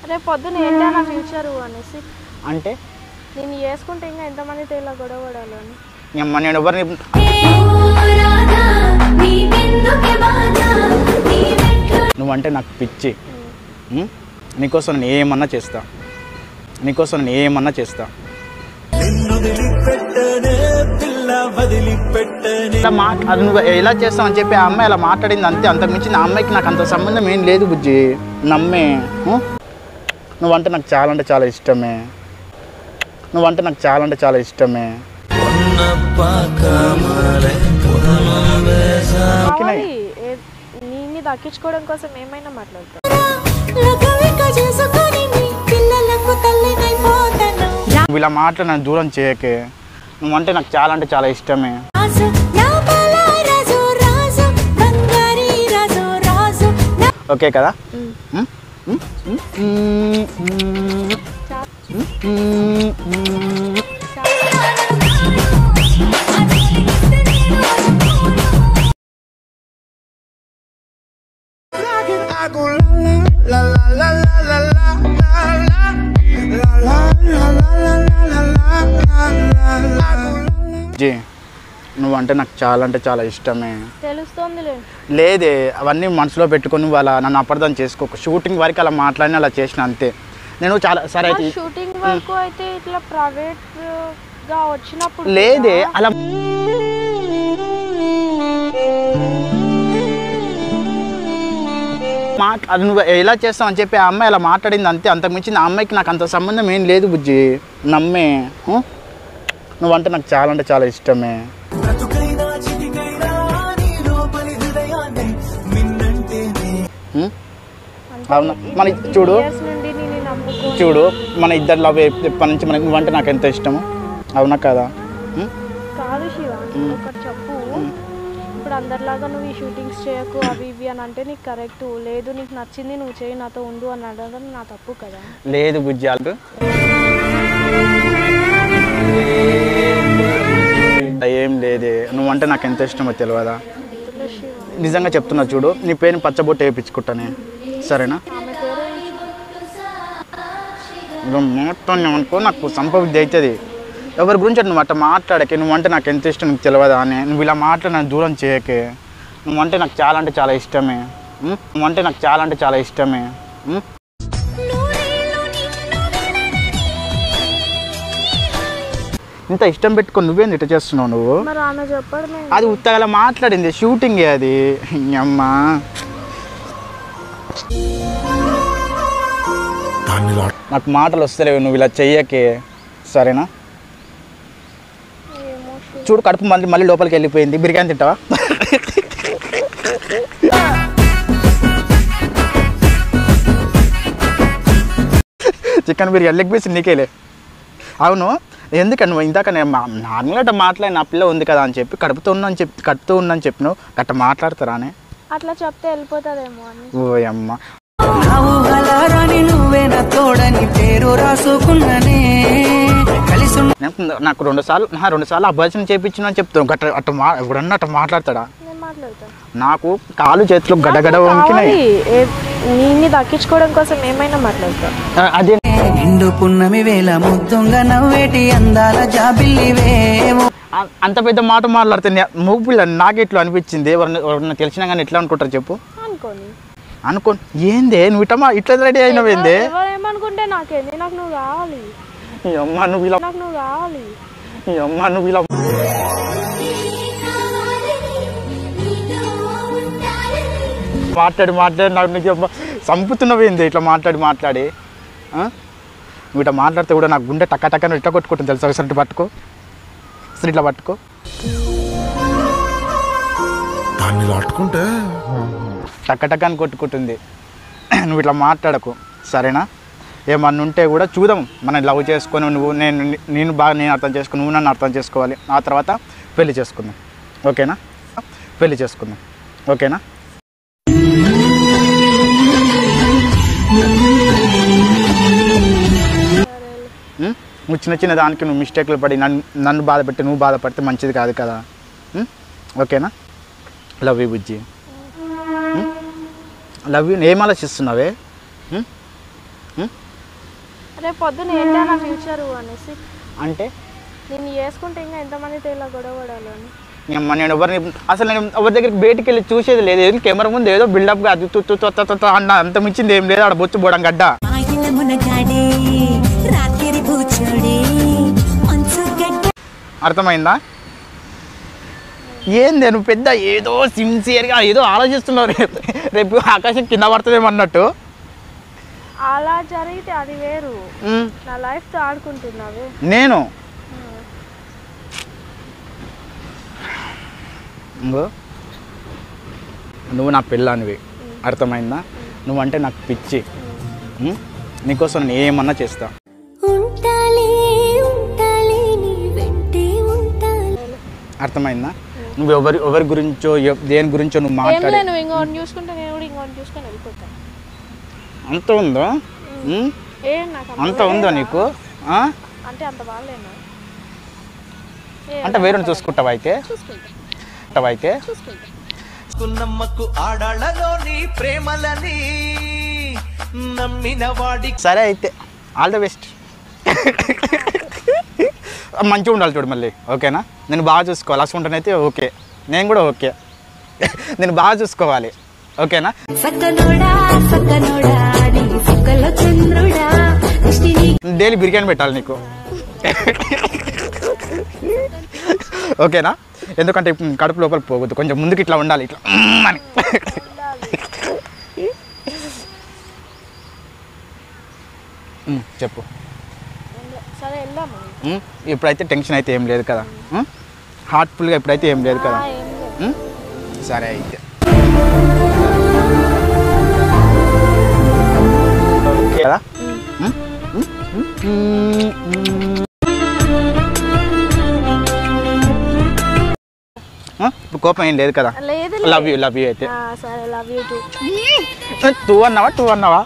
రేపు పొద్దున ఏంటా నా ఫ్యూచర్ అనేసి అంటే నేను చేసుకుంటే ఇంకా ఎంతమంది తేలా గొడవ పడాలి అని అమ్మ నేను ఎవరిని నువ్వంటే నాకు పిచ్చి నీకోసం నేను ఏమన్నా చేస్తా నీకోసం నేను ఏమన్నా చేస్తా అది నువ్వు ఎలా చేస్తావు అని చెప్పి ఆ అమ్మాయి అలా మాట్లాడింది అంతే. అంతకుమించి నా అమ్మాయికి నాకు అంత సంబంధం ఏం లేదు బుజ్జి. నమ్మే నువ్వంటే నాకు చాలా అంటే చాలా ఇష్టమే. నువ్వంటే నాకు చాలా అంటే చాలా ఇష్టమే. నీ దక్కించుకోవడం కోసం ఏమైనా మాట్లాడతావు. నువ్వు ఇలా మాట్లాడి నన్ను దూరం చేయకే. నువ్వంటే నాకు చాలా అంటే చాలా ఇష్టమే. ఓకే కదా? జీ నువ్వంటే నాకు చాలా అంటే చాలా ఇష్టమే. లేదే అవన్నీ మనసులో పెట్టుకొని వాళ్ళ నన్ను అపార్థం చేసుకోకు. షూటింగ్ వరకు అలా మాట్లాడిన అలా చేసిన అంతే. నేను చాలా సరే అయితే షూటింగ్ వరకు అయితే ఇట్లా ప్రైవేట్ గా వచ్చినప్పుడు లేదే అలా అది నువ్వు ఎలా చేస్తావు అని చెప్పి ఆ అమ్మాయి అలా మాట్లాడింది అంతే. అంతకుమించి నా అమ్మాయికి నాకు అంత సంబంధం ఏం లేదు బుజ్జి. నమ్మే నువ్వంటే నాకు చాలా అంటే చాలా ఇష్టమే. అవునా మన చూడు చూడు మన ఇద్దరు లవ్ ఎప్పటి నుంచి మనకి నువ్వంటే నాకు ఎంత ఇష్టము. అవునా కదా? కాదు శివ ఒకటి చెప్పు. ఇప్పుడు అందరిలాగా నువ్వు ఈ షూటింగ్స్ చేయకు అవి ఇవి అని అంటే నీకు కరెక్ట్ లేదు. నీకు నచ్చింది నువ్వు చేయి నాతో ఉండు అని అడగడం నా తప్పు కదా. లేదు బుజ్జాలు ఏం లేదే. నువ్వంటే నాకు ఎంత ఇష్టమో తెలియదా? నిజంగా చెప్తున్నా చూడు నీ పేరుని పచ్చబొట్టు వేయించుకుంటానే సరేనా? నువ్వు మొత్తం అనుకో నాకు సంపవిద్య అవుతుంది. ఎవరి గురించి నువ్వు అట్లా మాట్లాడకే. నువ్వంటే నాకు ఎంత ఇష్టం నీకు తెలియదా అని. నువ్వు ఇలా మాట్లాడి నన్ను దూరం చేయకే. నువ్వంటే నాకు చాలా అంటే చాలా ఇష్టమే. నువ్వంటే నాకు చాలా అంటే చాలా ఇష్టమే. ఇంత ఇష్టం పెట్టుకొని నువ్వేంది ఇట్లా చేస్తున్నావు నువ్వు? అది ఉత్తగా మాట్లాడింది షూటింగ్ అది. అమ్మా నాకు మాటలు వస్తలేవు నువ్వు ఇలా చెయ్యకే సరేనా? చూడు కడుపు మళ్ళీ లోపలికి వెళ్ళిపోయింది. బిర్యానీ తింటావా? చికెన్ బిర్యానీ లెగ్ పీస్ నీకేలే. అవును ఎందుకని నువ్వు ఇందాక నేను నార్మల్గా మాట్లాడి నా పిల్ల ఉంది కదా అని చెప్పి కడుపుతూ ఉందని చెప్పినావు. గట్ట మాట్లాడతారా అని అట్లా చెప్తే వెళ్ళిపోతుందేమో అని. ఓ అమ్మ నాకు రెండు సార్లు అభ్యసన చేయించిన అని చెప్తాను. ఎవడన్నా అట్లా మాట్లాడతాడా? నాకు కాలు చేతులు గడగడ వంకినాయి. దక్కించుకోవడం కోసం ఏమైనా మాట్లాడతావు. అదే నిండు పున్నమి వేళ ముద్దుంగా నవ్వేటి అందాల జాబిల్లివే. అంత పెద్ద మాట మాట్లాడితే మూపిల్ల నాకెట్లు అనిపించింది. ఎవరన్నా తెలిసినా కానీ ఎట్లా అనుకుంటారు చెప్పు? అనుకో ఏందే నువ్వు ఇట్లా రెడీ అయినవేందే? ఏమనుకుంటే నాకేంది? నాకు నువ్వు కావాలి. నువ్వు ఇలా నువ్వు ఇలా మాట్లాడి నాకు నీకు చంపుతున్నవేంది ఇట్లా మాట్లాడి నువ్వు ఇట్లా మాట్లాడితే కూడా నాకు గుండె టక్క ఇట్లా కొట్టుకుంటుంది తెలుసా? ఒకసారి పట్టుకో అసలు ఇట్లా పట్టుకో. దాన్ని పట్టుకుంటే టక్క అని కొట్టుకుంటుంది. నువ్వు ఇట్లా మాట్లాడకు సరేనా? ఏమన్నా ఉంటే కూడా చూద్దాం. మనం లవ్ చేసుకొని నేను బాగా అర్థం చేసుకుని నువ్వు నన్ను అర్థం చేసుకోవాలి. ఆ తర్వాత పెళ్లి చేసుకుందాం ఓకేనా? పెళ్లి చేసుకుందాం ఓకేనా? నువ్వు చిన్న దానికి నువ్వు మిస్టేక్లు పడి నన్ను బాధపెట్టి నువ్వు బాధపడితే మంచిది కాదు కదా. ఓకేనా? Love you Bujji. Love you. ఏం ఆలోచిస్తున్నావే? రేపు పొద్దున ఏంటా నా ఫ్యూచరు అనేసి అంటే నేను చేసుకుంటే ఇంకా ఎంతమందితో ఇలా గొడవ పడాలి అని అమ్మ నేను ఎవరిని అసలు నేను ఎవరి దగ్గరికి బయటికి వెళ్ళి చూసేది లేదు. ఏదో కెమెరా ముందు ఏదో బిల్డప్గా అది అన్న అంత మించింది ఏం లేదు. ఆడ బొచ్చు పోవడం గడ్డ. అర్థమైందా? ఏంది నువ్వు పెద్ద ఏదో సిన్సియర్గా ఏదో ఆలోచిస్తున్నావు. రేపు ఆకాశం కింద పడుతుందేమన్నట్టు. అలా జరిగితే అది వేరు. నా లైఫ్తో ఆడుకుంటున్నావు. నేను నువ్వు నా పిల్లానివి, అర్థమైందా? నువ్వంటే నాకు పిచ్చి. నీకోసం నేను ఏమన్నా చేస్తా. అర్థమైందా? నువ్వు ఎవరి గురించో దేని గురించో నువ్వు మాట్లాడే అంత ఉందో అంత ఉందో నీకు? అంటే వేరే చూసుకుంటావా అయితే? సరే అయితే ఆల్ ద బెస్ట్. మంచిగా ఉండాలి చూడు మళ్ళీ, ఓకేనా? నేను బాగా చూసుకోవాలి. అసలుంటేనైతే ఓకే, నేను కూడా ఓకే. నేను బాగా చూసుకోవాలి, ఓకేనా? డైలీ బిర్యానీ పెట్టాలి నీకు, ఓకేనా? ఎందుకంటే కడుపు లోపల పోవద్దు, కొంచెం ముందుకు ఇట్లా ఉండాలి, ఇట్లా అని. చెప్పు. ఇప్పుడైతే టెన్షన్ అయితే ఏం లేదు కదా? హార్ట్ఫుల్గా ఇప్పుడైతే ఏం లేదు కదా? సరే అయితే కదా. ఇప్పుడు కోపం ఏం లేదు కదా? లవ్ యూ అయితే. టూ అన్నావా? టూ అన్నావా?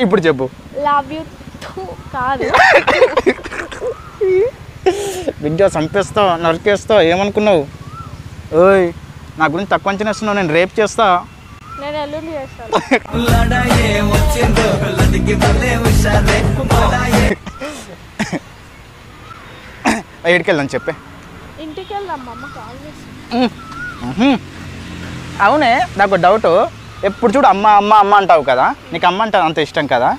ఇప్పుడు చెప్పు. లవ్ యూ కాదు. విద్య చంపేస్తావు, నరికేస్తావు, ఏమనుకున్నావు? ఓయ్ నా గురించి తక్కువ అంచనా వేస్తున్నావు. నేను రేప్ చేస్తా. నేను ఎల్లుండి చేస్తాను. ఎక్కడికి వెళ్దాం చెప్పే. ఇంటికి వెళ్దాం, మా అమ్మ కాల్ చేస్తుంది. అవునే, నాకు డౌట్. ఎప్పుడు చూడు అమ్మ అమ్మ అమ్మ అంటావు కదా, నీకు అమ్మ అంటే అంత ఇష్టం కదా?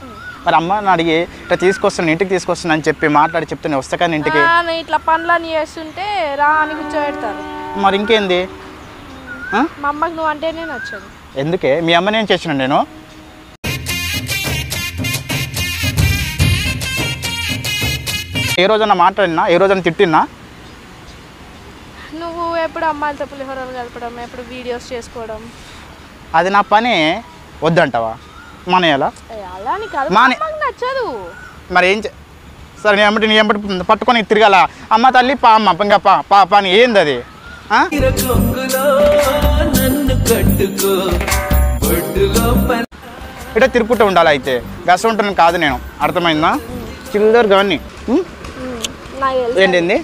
మరి అమ్మని అడిగి ఇట్లా తీసుకొస్తాను, ఇంటికి తీసుకొస్తాను అని చెప్పి మాట్లాడి చెప్తే నేను వస్తా కానీ ఇంటికి. ఇట్లా పనులని చేస్తుంటే రా అని కూర్చోబెడతారు. మరి ఇంకేంది? మా అమ్మకి నువ్వు అంటేనే నచ్చదు. ఎందుకే? మీ అమ్మని ఏం చేసిన నేను? ఏ రోజన్నా మాట్లాడినా, ఏ రోజన్నా తిట్టినా? నువ్వు ఎప్పుడు అమ్మాయిలతో పులిహోరలు కలపడం, ఎప్పుడు వీడియోస్ చేసుకోవడం, అది నా పని. వద్దంటావా? మానేయాలా? అలా నచ్చదు. మరి ఏం సరే నీ ఎంబటి పట్టుకొని తిరగాల. అమ్మ తల్లి పా అమ్మ ఇంకా పా అని ఏంది అది? ఇట్లా తిరుక్కుంటూ ఉండాలి. అయితే గస ఉంటాను కాదు నేను, అర్థమైందా? చిల్లర్ కానీ ఏంటి?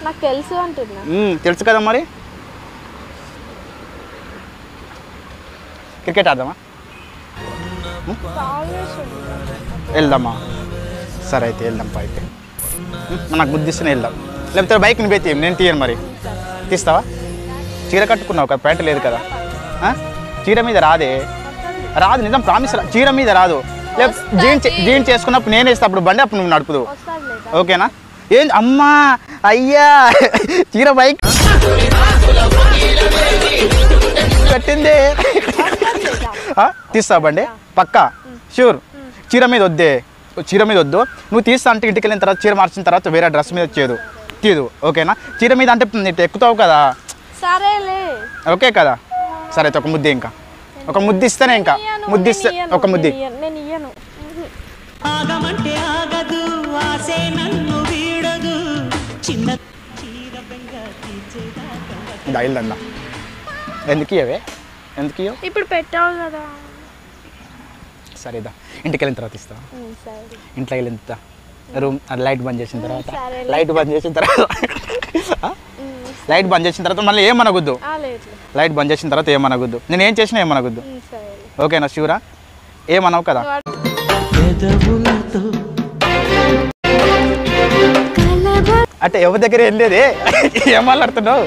నాకు తెలుసు అంటున్నా. తెలుసు కదా. మరి క్రికెట్ ఆడదామా? వెళ్దామా? సరే అయితే వెళ్దాం. అయితే నాకు బుద్ధిస్తూనే వెళ్దాం. లేకపోతే బైక్ని పోయి నేను తీయను. మరి తీస్తావా? చీర కట్టుకున్నావు కదా, ప్యాంటు లేదు కదా? చీర మీద రాదు నిజం, ప్రామిస్. చీర మీద రాదు. లేకపోతే జీన్స్ చేసుకున్నప్పుడు నేను వేస్తా, అప్పుడు బండి అప్పుడు నువ్వు నడుపుదు, ఓకేనా? ఏం అమ్మా అయ్యా చీర బైక్ కట్టింది. తీస్తావా బండి? పక్కా షూర్. చీర మీద వద్దు. నువ్వు తీస్తా అంటే ఇంటికి వెళ్ళిన తర్వాత చీర మార్చిన తర్వాత వేరే డ్రెస్ మీద తీదు, ఓకేనా? చీర మీద అంటే ఇటు ఎక్కుతావు కదా, ఓకే కదా? సరే అయితే ఒక ముద్దే, ఇంకా ఒక ముద్దు ఇస్తేనే, ఇంకా ముద్దిస్తే ఒక ముద్ది. దైల్దండా ఎందుకు ఇప్పుడు పెట్టావు కదా. సరేదా ఇంటికి వెళ్ళిన తర్వాత ఇస్తా. ఇంట్లోకి వెళ్ళిన రూమ్ లైట్ బంద్ చేసిన తర్వాత సరేలే. లైట్ బంద్ చేసిన తర్వాత లైట్ బంద్ చేసిన తర్వాత మళ్ళీ ఏమనగొద్దు. లేదు లైట్ బంద్ చేసిన తర్వాత ఏమనగొద్దు. నేను ఏం చేసినా ఏమనగొద్దు. సరే ఓకేనా షూరా? ఏమనవు కదా? అంటే ఎవరి దగ్గర వెళ్ళేది ఏం మాట్లాడుతున్నావు?